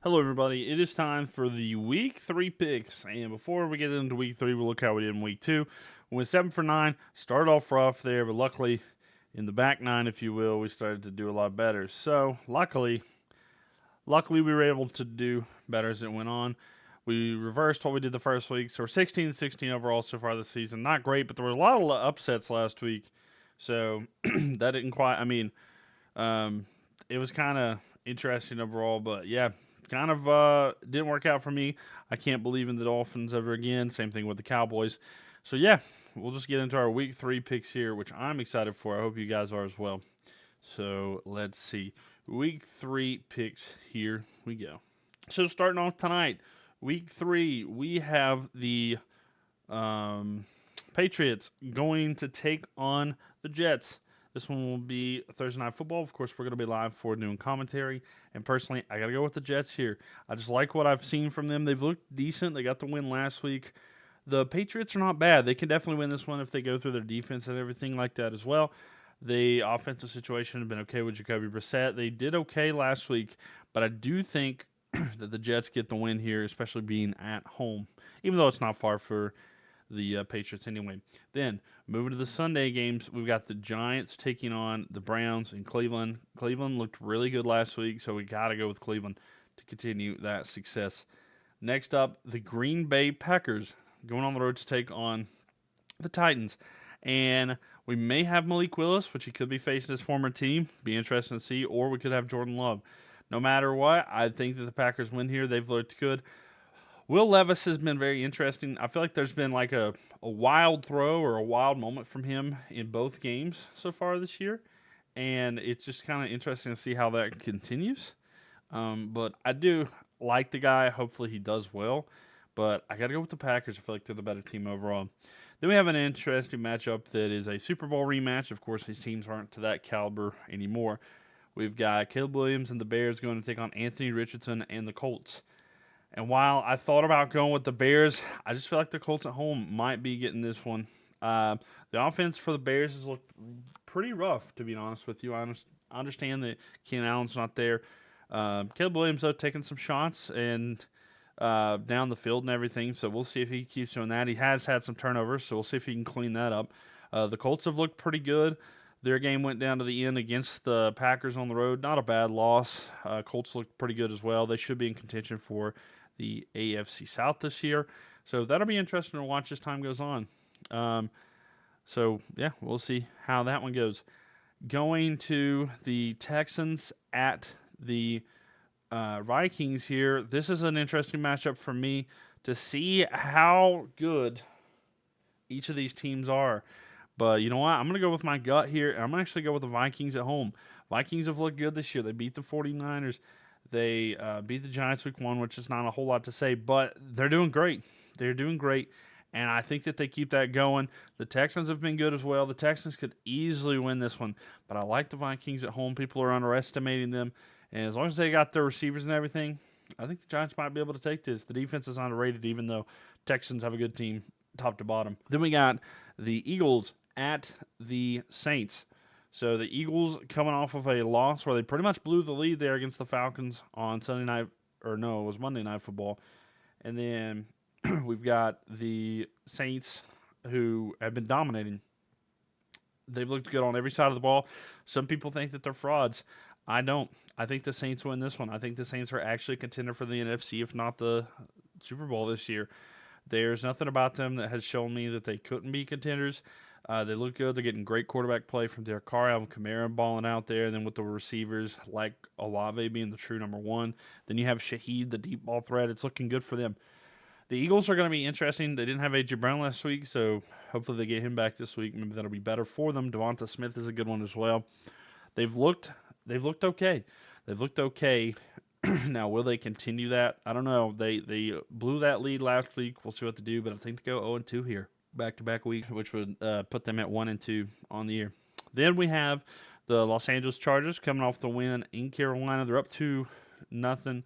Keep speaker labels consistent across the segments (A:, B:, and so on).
A: Hello, everybody. It is time for the Week 3 picks. And before we get into Week 3, we'll look how we did in Week 2. We went 7 for 9. Started off rough there, but luckily, in the back 9, if you will, we started to do a lot better. So, luckily we were able to do better as it went on. We reversed what we did the first week. So, we're 16-16 overall so far this season. Not great, but there were a lot of upsets last week. So, that didn't quite, it was kind of interesting overall, but yeah, kind of didn't work out for me. I can't believe in the Dolphins ever again. Same thing with the Cowboys. So yeah, we'll just get into our Week 3 picks here, which I'm excited for. I hope you guys are as well. So let's see. Week 3 picks, here we go. So starting off tonight, Week 3, we have the Patriots going to take on the Jets. This one will be Thursday Night Football. Of course, we're going to be live for doing commentary. And personally, I got to go with the Jets here. I just like what I've seen from them. They've looked decent. They got the win last week. The Patriots are not bad. They can definitely win this one if they go through their defense and everything like that as well. The offensive situation has been okay with Jacoby Brissett. They did okay last week, but I do think that the Jets get the win here, especially being at home, even though it's not far for the Patriots anyway. Then, moving to the Sunday games, we've got the Giants taking on the Browns in Cleveland. Cleveland looked really good last week, so we got to go with Cleveland to continue that success. Next up, the Green Bay Packers going on the road to take on the Titans. And we may have Malik Willis, which he could be facing his former team. Be interesting to see. Or we could have Jordan Love. No matter what, I think that the Packers win here. They've looked good. Will Levis has been very interesting. I feel like there's been like a wild throw or a wild moment from him in both games so far this year. And it's just kind of interesting to see how that continues. But I do like the guy. Hopefully he does well. But I got to go with the Packers. I feel like they're the better team overall. Then we have an interesting matchup that is a Super Bowl rematch. Of course, these teams aren't to that caliber anymore. We've got Caleb Williams and the Bears going to take on Anthony Richardson and the Colts. And while I thought about going with the Bears, I just feel like the Colts at home might be getting this one. The offense for the Bears has looked pretty rough, to be honest with you. I understand that Keenan Allen's not there. Caleb Williams, though, taking some shots and down the field and everything, so we'll see if he keeps doing that. He has had some turnovers, so we'll see if he can clean that up. The Colts have looked pretty good. Their game went down to the end against the Packers on the road. Not a bad loss. Colts looked pretty good as well. They should be in contention for the AFC South this year. So that'll be interesting to watch as time goes on. So, yeah, we'll see how that one goes. Going to the Texans at the Vikings here. This is an interesting matchup for me to see how good each of these teams are. But you know what? I'm going to go with my gut here. I'm going to actually go with the Vikings at home. Vikings have looked good this year. They beat the 49ers. They beat the Giants week 1, which is not a whole lot to say, but they're doing great. They're doing great, and I think that they keep that going. The Texans have been good as well. The Texans could easily win this one, but I like the Vikings at home. People are underestimating them, and as long as they got their receivers and everything, I think the Giants might be able to take this. The defense is underrated, even though Texans have a good team top to bottom. Then we got the Eagles at the Saints. So the Eagles coming off of a loss where they pretty much blew the lead there against the Falcons on Sunday night, or no, it was Monday Night Football. And then we've got the Saints who have been dominating. They've looked good on every side of the ball. Some people think that they're frauds. I don't. I think the Saints win this one. I think the Saints are actually a contender for the NFC, if not the Super Bowl this year. There's nothing about them that has shown me that they couldn't be contenders. They look good. They're getting great quarterback play from Derek Carr, Alvin Kamara balling out there. And then with the receivers like Olave being the true number one. Then you have Shaheed, the deep ball threat. It's looking good for them. The Eagles are going to be interesting. They didn't have A.J. Brown last week, so hopefully they get him back this week. Maybe that'll be better for them. Devonta Smith is a good one as well. They've looked okay. They've looked okay. Now, will they continue that? I don't know. They blew that lead last week. We'll see what they do, but I think they go 0-2 here, back-to-back weeks, which would put them at 1-2 on the year. Then we have the Los Angeles Chargers coming off the win in Carolina. They're up 2-0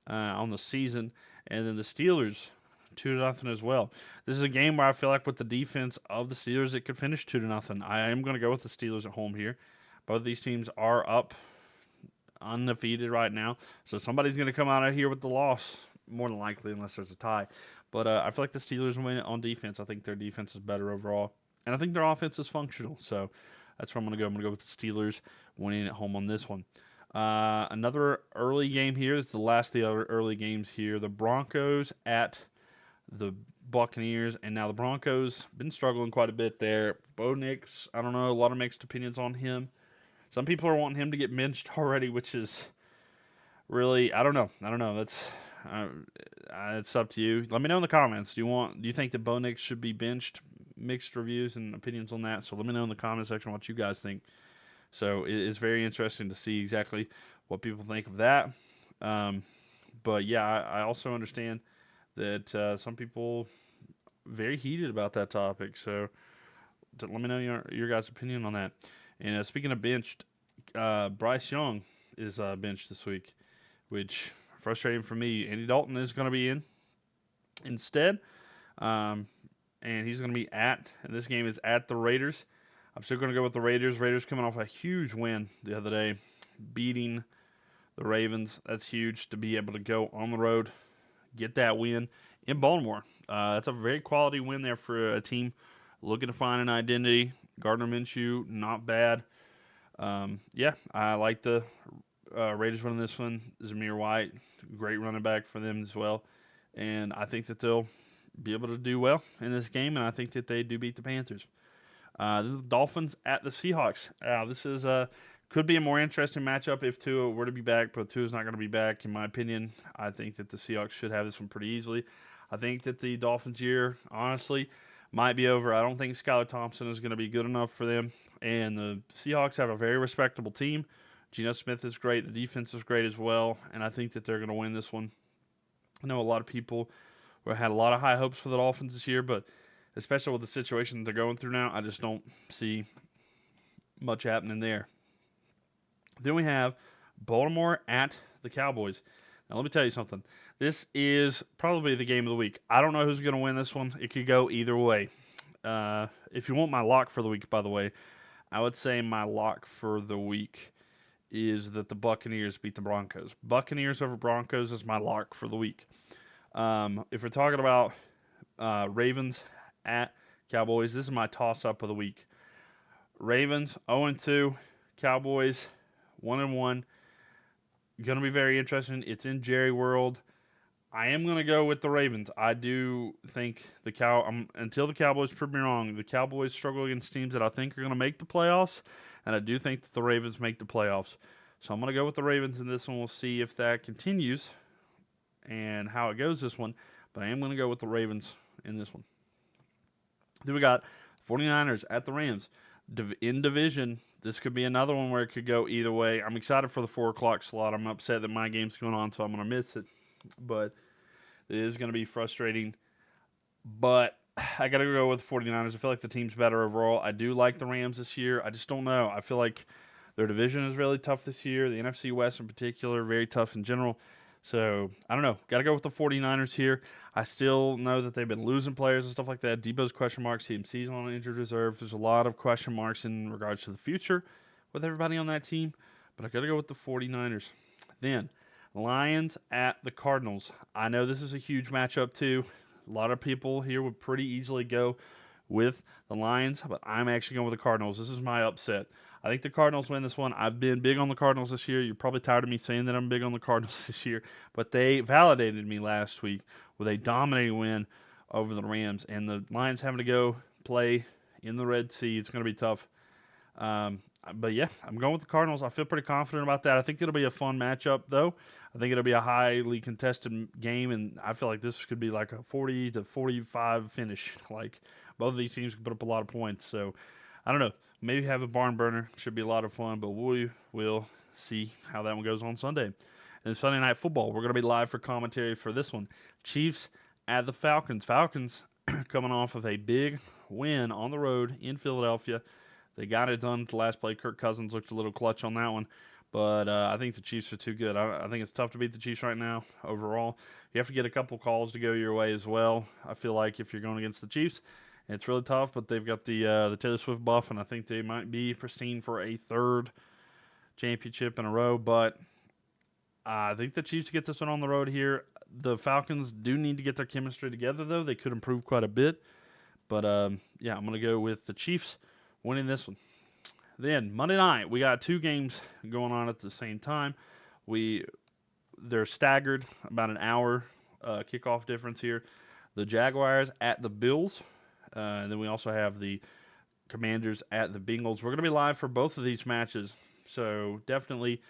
A: on the season, and then the Steelers 2-0 as well. This is a game where I feel like with the defense of the Steelers, it could finish 2-0. I am going to go with the Steelers at home here. Both of these teams are up undefeated right now. So somebody's going to come out of here with the loss, more than likely, unless there's a tie. But I feel like the Steelers win on defense. I think their defense is better overall. And I think their offense is functional. So that's where I'm going to go. I'm going to go with the Steelers winning at home on this one. Another early game here. This is the last of the other early games here. The Broncos at the Buccaneers. And now the Broncos been struggling quite a bit there. Bo Nix, I don't know, a lot of mixed opinions on him. Some people are wanting him to get benched already, which is really, I don't know. That's it's up to you. Let me know in the comments. Do you think that Bo Nix should be benched? Mixed reviews and opinions on that. So let me know in the comment section what you guys think. So it's very interesting to see exactly what people think of that. But yeah, I also understand that some people very heated about that topic. So let me know your guys' opinion on that. And speaking of benched, Bryce Young is benched this week, which frustrating for me. Andy Dalton is going to be in instead, and he's going to be and this game is at the Raiders. I'm still going to go with the Raiders. Raiders coming off a huge win the other day, beating the Ravens. That's huge to be able to go on the road, get that win in Baltimore. That's a very quality win there for a team looking to find an identity. Gardner Minshew, not bad. Yeah, I like the Raiders winning this one. Zamir White, great running back for them as well. And I think that they'll be able to do well in this game, and I think that they do beat the Panthers. The Dolphins at the Seahawks. This is could be a more interesting matchup if Tua were to be back, but Tua's not going to be back, in my opinion. I think that the Seahawks should have this one pretty easily. I think that the Dolphins' year, honestly, might be over. I don't think Skylar Thompson is going to be good enough for them. And the Seahawks have a very respectable team. Geno Smith is great. The defense is great as well. And I think that they're going to win this one. I know a lot of people had a lot of high hopes for the Dolphins this year, but especially with the situation they're going through now, I just don't see much happening there. Then we have Baltimore at the Cowboys. Now, let me tell you something. This is probably the game of the week. I don't know who's going to win this one. It could go either way. If you want my lock for the week, by the way, I would say my lock for the week is that the Buccaneers beat the Broncos. Buccaneers over Broncos is my lock for the week. If we're talking about Ravens at Cowboys, this is my toss-up of the week. Ravens 0-2, Cowboys 1-1. Going to be very interesting. It's in Jerry World. I am going to go with the Ravens. I do think until the Cowboys prove me wrong, the Cowboys struggle against teams that I think are going to make the playoffs, and I do think that the Ravens make the playoffs. So I'm going to go with the Ravens in this one. We'll see if that continues and how it goes this one, but I am going to go with the Ravens in this one. Then we got 49ers at the Rams. In division, this could be another one where it could go either way. I'm excited for the 4 o'clock slot. I'm upset that my game's going on, so I'm going to miss it. But it is going to be frustrating. But I got to go with the 49ers. I feel like the team's better overall. I do like the Rams this year. I just don't know. I feel like their division is really tough this year. The NFC West in particular, very tough in general. So, I don't know. Got to go with the 49ers here. I still know that they've been losing players and stuff like that. Debo's question marks. CMC's on injured reserve. There's a lot of question marks in regards to the future with everybody on that team. But I got to go with the 49ers. Then, Lions at the Cardinals. I know this is a huge matchup too. A lot of people here would pretty easily go with the Lions, but I'm actually going with the Cardinals. This is my upset. I think the Cardinals win this one. I've been big on the Cardinals this year. You're probably tired of me saying that I'm big on the Cardinals this year, but they validated me last week with a dominating win over the Rams, and the Lions having to go play in the Red Sea. It's going to be tough. But yeah, I'm going with the Cardinals. I feel pretty confident about that. I think it'll be a fun matchup, though. I think it'll be a highly contested game, and I feel like this could be like a 40 to 45 finish. Like, both of these teams can put up a lot of points. So, I don't know. Maybe have a barn burner. Should be a lot of fun, but we will see how that one goes on Sunday. And Sunday Night Football, we're going to be live for commentary for this one. Chiefs at the Falcons. Falcons coming off of a big win on the road in Philadelphia. They got it done at the last play. Kirk Cousins looked a little clutch on that one. But I think the Chiefs are too good. I think it's tough to beat the Chiefs right now overall. You have to get a couple calls to go your way as well. I feel like if you're going against the Chiefs, it's really tough. But they've got the Taylor Swift buff, and I think they might be pristine for a third championship in a row. But I think the Chiefs get this one on the road here. The Falcons do need to get their chemistry together, though. They could improve quite a bit. But, yeah, I'm going to go with the Chiefs winning this one. Then, Monday night, we got 2 games going on at the same time. They're staggered, about an hour kickoff difference here. The Jaguars at the Bills. And then we also have the Commanders at the Bengals. We're going to be live for both of these matches. So definitely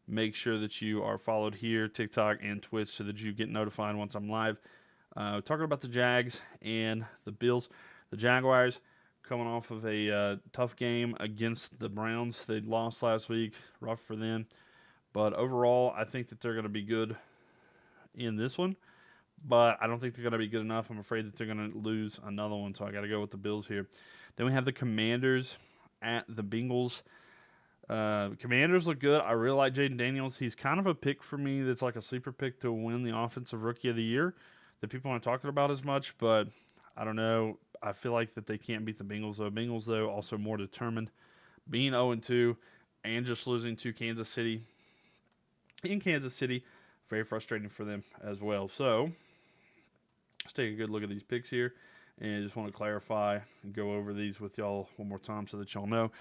A: make sure that you are followed here, TikTok and Twitch, so that you get notified once I'm live. Talking about the Jags and the Bills. The Jaguars coming off of a tough game against the Browns. They lost last week. Rough for them. But overall, I think that they're going to be good in this one. But I don't think they're going to be good enough. I'm afraid that they're going to lose another one, so I got to go with the Bills here. Then we have the Commanders at the Bengals. Commanders look good. I really like Jaden Daniels. He's kind of a pick for me that's like a sleeper pick to win the Offensive Rookie of the Year that people aren't talking about as much, but I don't know. I feel like that they can't beat the Bengals, though. Bengals, though, also more determined. Being 0-2 and just losing to Kansas City. In Kansas City, very frustrating for them as well. So, let's take a good look at these picks here. And I just want to clarify and go over these with y'all one more time so that y'all know.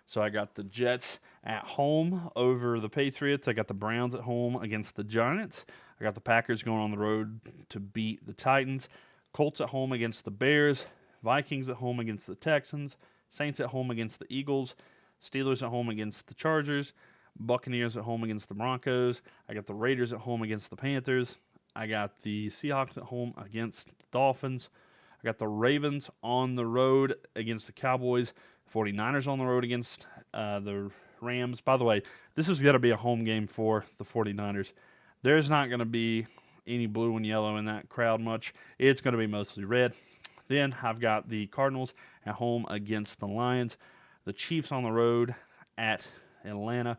A: So I got the Jets at home over the Patriots. I got the Browns at home against the Giants. I got the Packers going on the road to beat the Titans. Colts at home against the Bears. Vikings at home against the Texans. Saints at home against the Eagles. Steelers at home against the Chargers. Buccaneers at home against the Broncos. I got the Raiders at home against the Panthers. I got the Seahawks at home against the Dolphins. I got the Ravens on the road against the Cowboys. 49ers on the road against the Rams. By the way, this is going to be a home game for the 49ers. There's not going to be any blue and yellow in that crowd much. It's going to be mostly red. Then I've got the Cardinals at home against the Lions. The Chiefs on the road at Atlanta.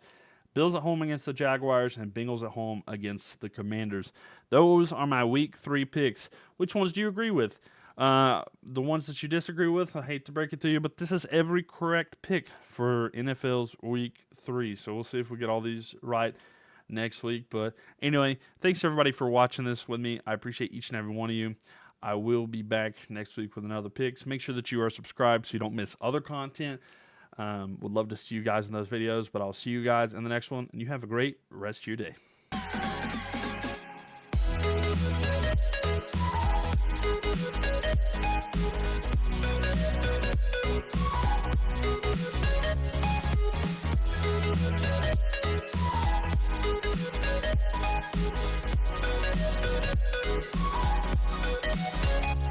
A: Bills at home against the Jaguars, and Bengals at home against the Commanders. Those are my Week 3 picks. Which ones do you agree with? The ones that you disagree with, I hate to break it to you, but this is every correct pick for NFL's Week 3. So we'll see if we get all these right next week. But anyway, thanks everybody for watching this with me. I appreciate each and every one of you. I will be back next week with another picks. Make sure that you are subscribed so you don't miss other content. Would love to see you guys in those videos, but I'll see you guys in the next one, and you have a great rest of your day.